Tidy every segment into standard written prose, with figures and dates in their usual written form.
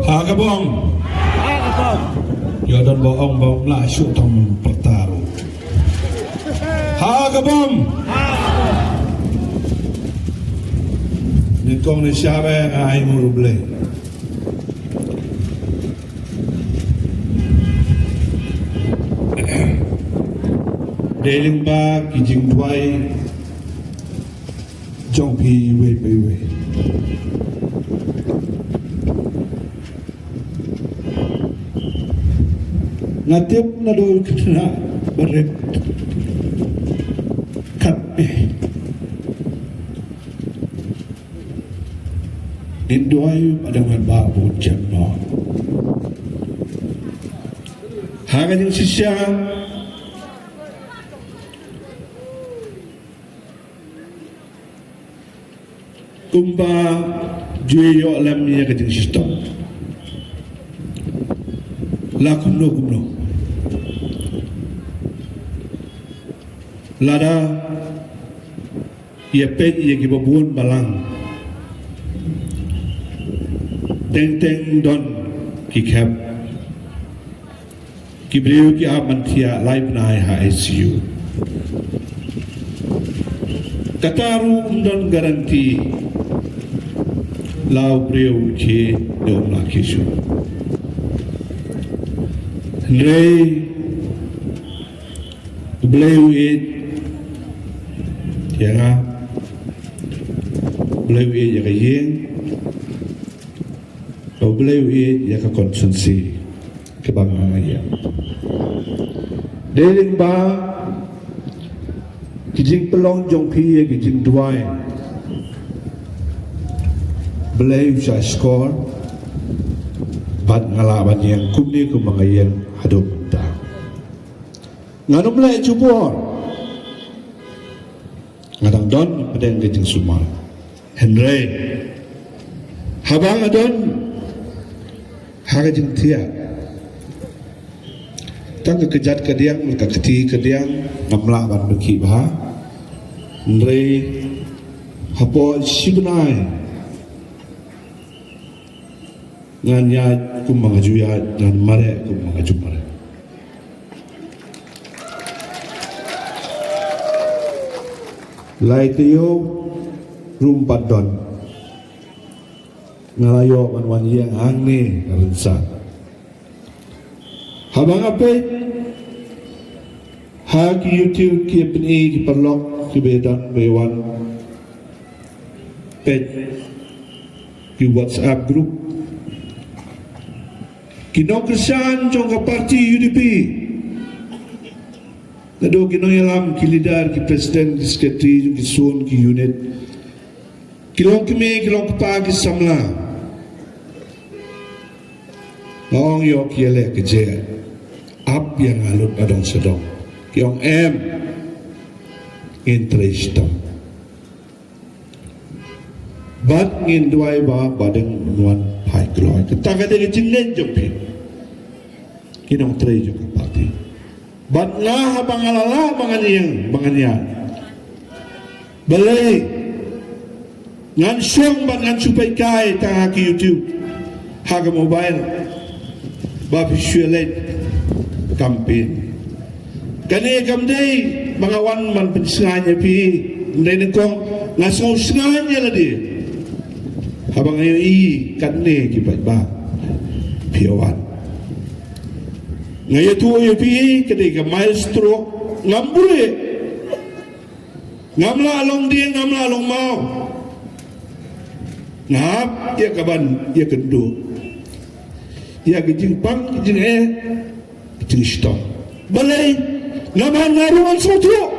Hagabong. Ya dan bohong bau lasyuk tam pertaruh. Hagabong. Ni kong ni siapa ai muruble. Deling ba kijing tuai jong pi we. Ngatip na do kena berek kat Ninduay padangan babu jam no. Hangan yung sisya kumba juyo alam niya kajing sistem. La kumno. Lada ia pet ia kibabuan balang. Teng don ki cap ki beliau ki amantia live nai ha ICU kataru don garanti lau beliau ki dom la kisu rei beliau ya beliau ya kayeng beliau ia ka konsumsi kebangan ia. Deling ba kijing pelong jong pi kijing duai. Beliau sa skor bad ngalaban yang kumni ku mga yang hadop ta. Ngano mulai jubor. Ngadang don padang kijing sumar. Henry habang adon Hagajing tiap tang kejat kediang mereka keti kediang namla ban beki bah ndre hapo sibnai nganya kum mangajuya dan mare kum mangajumare lai tiyo rumpat don ngalayo manwan yang angni karensa habang ape ha ki YouTube ki pni ki perlok ki bedan bewan pet ki WhatsApp group ki nokresan jong ka parti UDP nado ki noyalam ki leader ki president ki sekretari ki sun ki unit kilong kime kilong pa ki samla Ong yo kiele keje ap yang alut adong sedong kiong interest bad ngin duai ba badeng nuan pai kloy ketaga de jingen jopi kinong tre jo kapati bad nga bangalala banganya belai ngan syong ban ngan supay kai ta ki YouTube haga mobile babi syulet campaign kani kamdei mga wan man pensanganya pi ndai nengkong ngaso sanganya ladi habang ayo i kanne kipat ba piawan ngayo tu ayo pi kadi ka maestro ngambure ngamla along dia ngamla along mau ngap dia kaban dia kendu ya kijing pang kijing kijing stop balai naman ngaruan sotro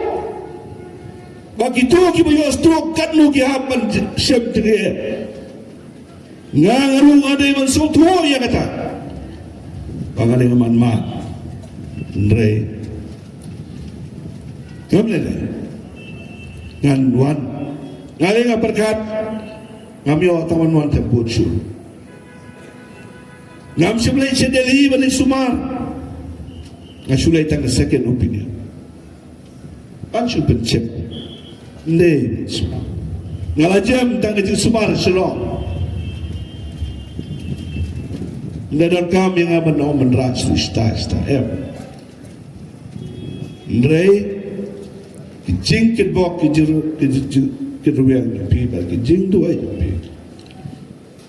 bagi tu kibayo stroke kat nu ki hapan syem tege ngaru ada man sotro ya kata pangaling man ma ndre kamle ngan wan ngaling perkat ngamyo taman wan temput sur ngam sebelah sedeli balik sumar ngasulai tang second opinion ansu pencet ne sumar ngalajam tang ke sumar selong Nadon kami nga menras ista Ndrei kijing kibok kiruang pi ba kijing do ay pi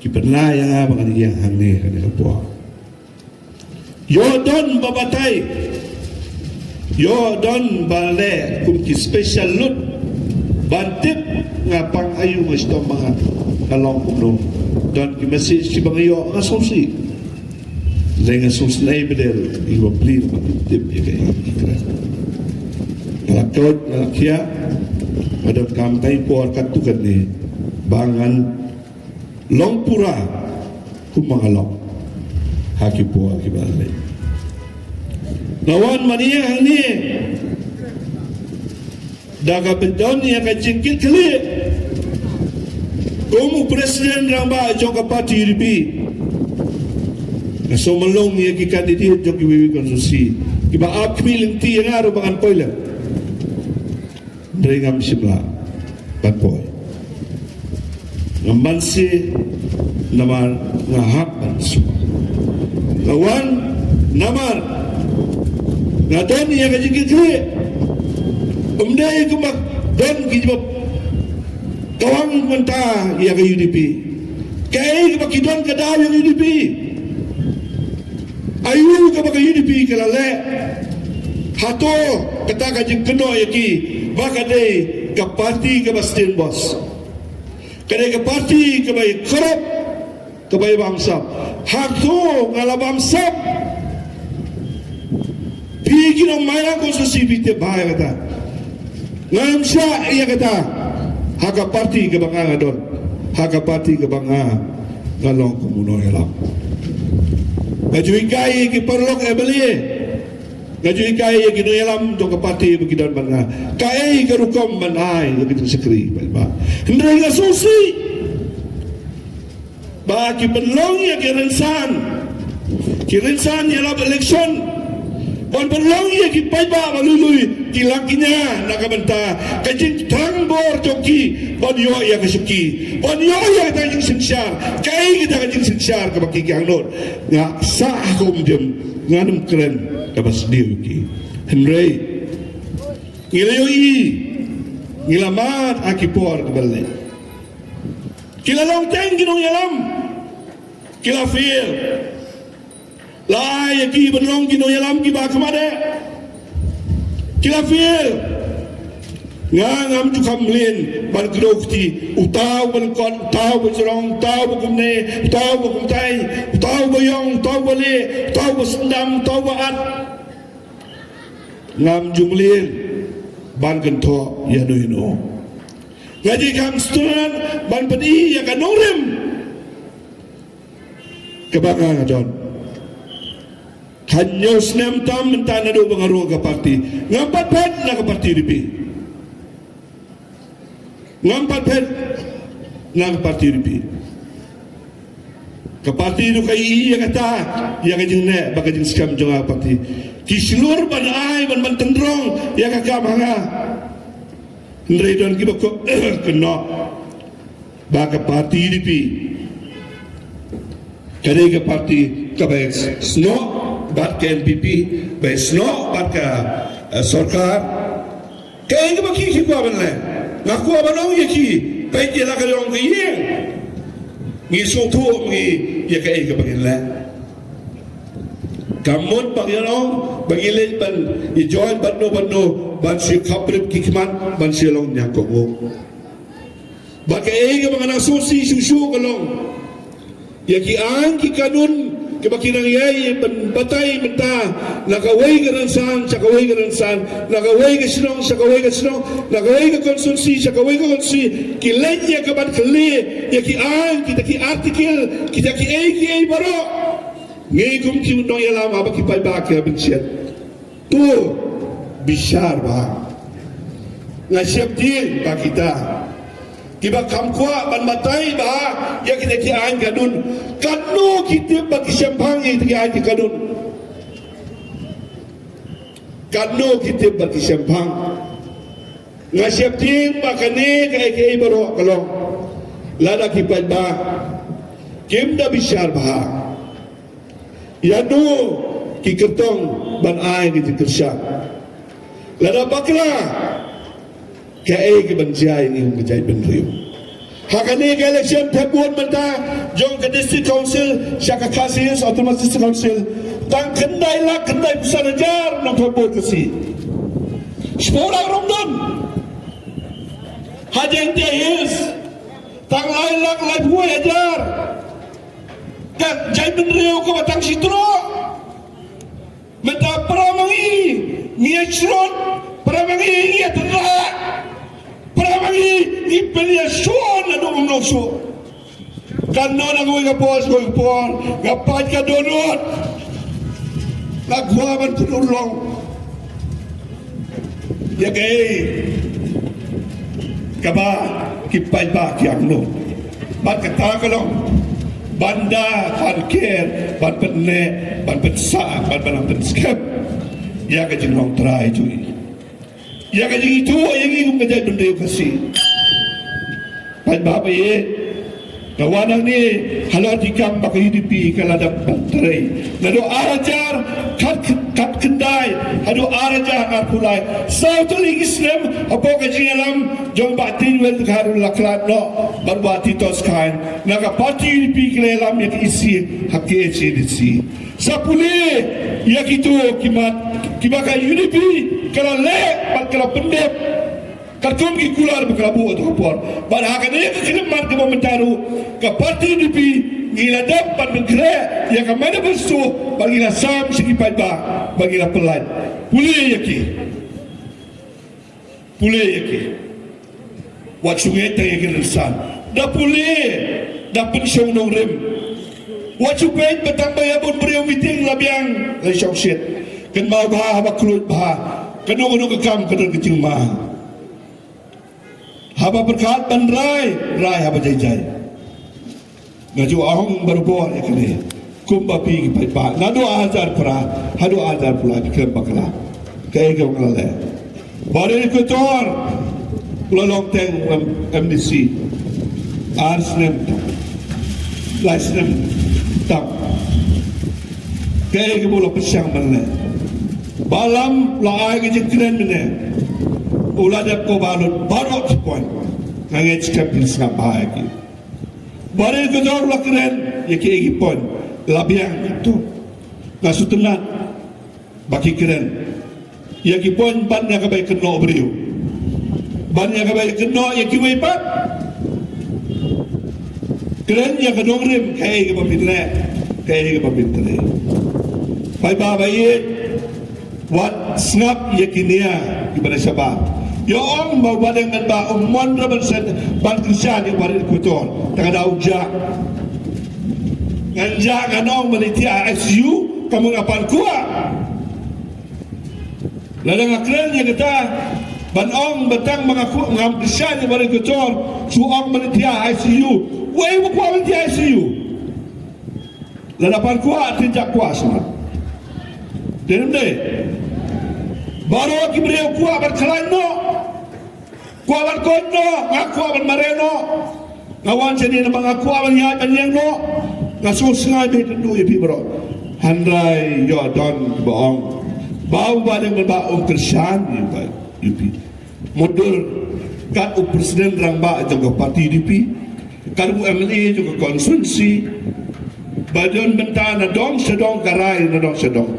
kipernaya nga mga niyang hangi kanila po yo don babatay yo don bale kung ki special lut bantip nga pangayo nga ito mga kalong kuno don ki message si bangayo nga susi dahil nga susi na ibedel iwa pli na matitip ya kaya ikra ngalakot ngalakya madam kamtay po katukan ni bangan long pura kumangalok haki po akibalay nawan maniya ni daga bedon niya kajingkil kali kumu presiden ramba joka parti UDP so malong niya ki kandidat joki wiwi konsusi kiba ap kmiling ti nga ro bangan poila Drengam simla Batpoy Ngambansi Namar Ngahak semua Lawan Namar Ngadon yang kajik kiri Umdaya kumak Don kijibab Kawang mentah yang ke UDP Kaya kumak kidon kadaw yang UDP Ayu kumak UDP kalale Hato kata kajik keno yaki Baka day ka parti ka bastin boss. Kada ka parti ka bay korop ka bay bamsap. Hakto ngala bamsap. Pigi ng mayang ko sa sibite bahaya kata. Ngam siya iya kata. Haka parti ka banga nga doon. Haka parti ka banga ngalong kumuno yalam. Kajuwi kaya ki parlok ebeliye. Kajuwi kaya ginuyalam do kapati begidan banga kaya garukom manai begitu sekri ba hendrai nga susi ba ki penlong ya kirensan ya lab election bon penlong ya ki paiba balului kilakinya nakabenta kajing tangbor joki bon yo ya kesuki bon yo ya tajing sinsyar kaya kita kajing sinsyar kabaki gangnon nga sa akom dim nganum keren kabas diuki Henry ngilayoi ngilamat akipor kabali kilalong teng ginong yalam kilafir lai ki benlong ginong yalam ki ba kamade kilafir ngam tu kamlin ban krokti utaw ban kon utaw bajrong utaw bukumne utaw bukumtai utaw boyong utaw bole utaw sendam utaw baat ngam jumlin ban kento ya no ngaji kam sturan ban pedi ya kanorem kebangan ajon kanyo snem tam mentana do bangaru ka parti ngapat pet na ka parti dipi ngampat pet nang parti ripi ke parti itu kai iya kata ya kajing ne bakajing skam jonga parti kislur ban ai ban tendrong ya kakam hanga ndrei don kibako kena baka parti ripi kare ke parti kabai sno bat ke NPP bai sno bat ka sarkar kai ke baki ki ko ban le ngaku abanong yaki baik dia lah kalau orang kaya ngi sotu ngi ya kaya ke bagian lah kamun bagian orang bagian lain ban join bano ban si kaprib kikman ban si long nyakogo bagai ke bagian asosiasi susu kalong yaki ang kikanun kebakinang yay batay menta nakaway garansan sakaway garansan nakaway kasinong sakaway kasinong nakaway ka konsulsi sakaway ka konsulsi kilenya kaban kali ya ki ang kita ki artikel kita ki ay baro ngay kum ki no yalam aba ki pay ba ki abinsiat tu bishar ba nga siap din ba kita kiba kamkwa ban matay ba ya kita ki ang ganun kanu kita bagi sempang itu ki ang ganun kanu kita bagi sempang nga siap din ba kani kay baro kalong lada ki pay ba kim da bishar ba Yanu ki kertong ban ai ki kersha. Lada bakla ke ai ki ban jai ni ke jai ben riu. Hakani ke election Februari menta jong ke district council syaka kasis autonomous district council tang kendai lah kendai besar ajar nong Februari kasi. Sepora Ramadan. Hajang Jahis tang lai lak lai buai ajar. Kan jai ben riu ko batang sitro. Menta peramangi ngiacrot peramangi ngiatera. Peramangi ipelia suon adu umnoso. Kan non aku ngapos ngapat ka donut. Lagwa man tulong. Ya kay kaba kipai ba kiang no. Bat kata kalong banda parkir ban penne ban petsa ban penskep. Ya ka jinong try tu. Ya kan itu yang ingin menjadi benda kasih. Pada bapa ye, kawan ni halau dikam pakai hidupi kalau ada banterai. Lalu arajar kat kendai, lalu arajar kat pulai. Sautu lagi Islam apa kaji alam jom batin wel karun laklat no berbati tos kain. Naga parti hidupi kelam yang isi hakki eci. Sapule ya gitu kimat hidupi. Kalau lek, kalau pendep, kalau ki kular berkelabu atau apa. Bahkan ia kekeliman ke momentaru ke parti DP ngila dapat menggerak yang kemana bersuh bagilah sam segi pada bagilah pelan. Pulih yaki. Wat sungai tanya keresan. Dah pulih, dah pensiun nong rem. Wat sungai bertambah ya pun beriau meeting labiang lesong shit. Kan mau bah kelut bah. Kanu kekam kadang kecil mah. Haba berkat ban rai haba jai. Ngaju ahong berbuat ikni. Kumba pi ki pa. Nadu azar pra, hadu azar pula dikem bakala. Kaya ke ngale. Bare kotor. Kulong teng MDC. Arsnem. Lasnem tam. Kaya ke bola pesyang manle. Balam laai ke jengkren mene uladap ko balut barot point ngangit skapil skapa ki bare ko dor lakren yake igi point labiang itu nasutunan baki keren yake point ban nya kabay keno brio ban nya kabay keno yake wipat keren nya kadong rim kay ke papitre pai babaye wat snap yakinia ibadah sabah yo ong mau badeng men ba umon raban sen ban kristian yang barit kuton tengah da uja nganja kanong meniti ICU kamu ngapan kuat ladang akren yang kata ban ong betang mengaku ngam kristian yang barit kuton su ong meniti ICU wei buku meniti ICU ladapan kuat tinjak kuasa Dalam deh, baru kita beri kuah berkelano, kuah berkono, kuah bermareno, kawan jadi nama kuah berniat berniangno, ngasuh sengai betul ya bro, handai yo don bohong, bau badeng berbau kersan yupi, modul kan presiden rangba juga parti yupi, kan MLA juga konsumsi, badan bentana dong sedong karai dong sedong.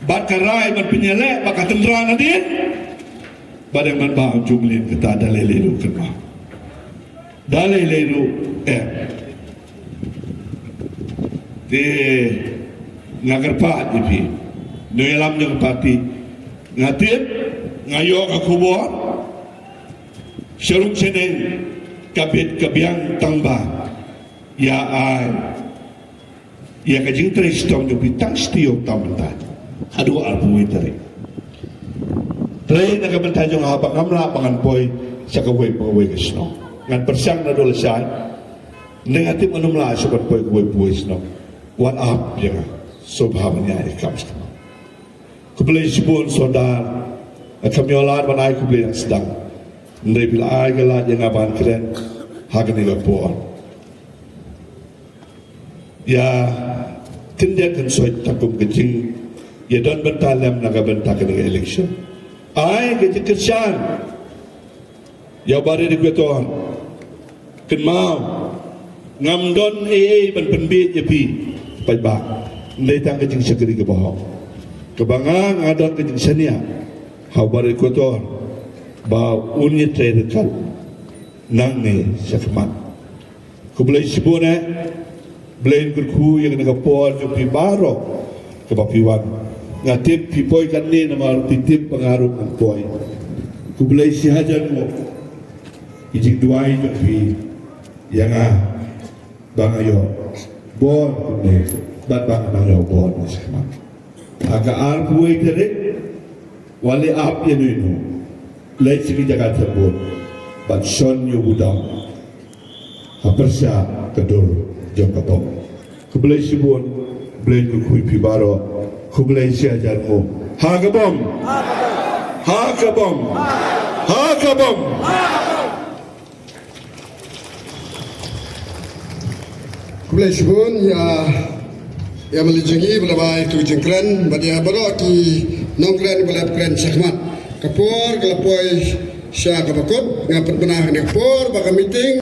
Bat karai man penyelek baka tendera nadin badang man ba jumlin kita dalai lelu kena dalai lelu di ngagarpat ipi noelam yang parti ngatit ngayo kakubor syarung seneng kabit kabiang tangba ya ay ya kajing tristong yung bitang stiyok tamantan aduh alpuwi tari tari nagabantajong habang amla panganpoy sa kaway kasno ngan persyang na dolesan negatif anumla sa kaway sno what up ya subhaman niya ikams kama kublay sibun sondar at kamyolan manay kublay ang sedang hindi bila ay galat yung aban kren hagan nila po ya tindak kan soit takum kecing ya don bentalam naga bentak ke election ai kecing kerjaan ya bare di kueton ken mau ngam don ban penbit ya pi pai ba ndai tang kecing sekeri ke bohong kebangang adon kecing sania ha bare kueton ba unye trade kal nang ni sakmat ko boleh sibuna blame ku yang nagapor jo pi baro ke papiwan ngatip pi poy kan ni nama titip pengaruh ng poy ku boleh si hajan mo ijik duai jo pi yang bang ayo bon ni bat bang ayo bon sakmat aga ar kuai tere wale ap ye no lai sigi jagat sabut bat son yo budam hapersya kedur jom katong kubelai sibun belai kukui pi baro kubelai si ajar mo ha kabom ha kabom ha kabom kubelai sibun ya melijengi belabai tu jengkran badia baro ki nongkran belab kran sakmat kapor kelapoi sya kapakot ngapat benah ni kapor baka meeting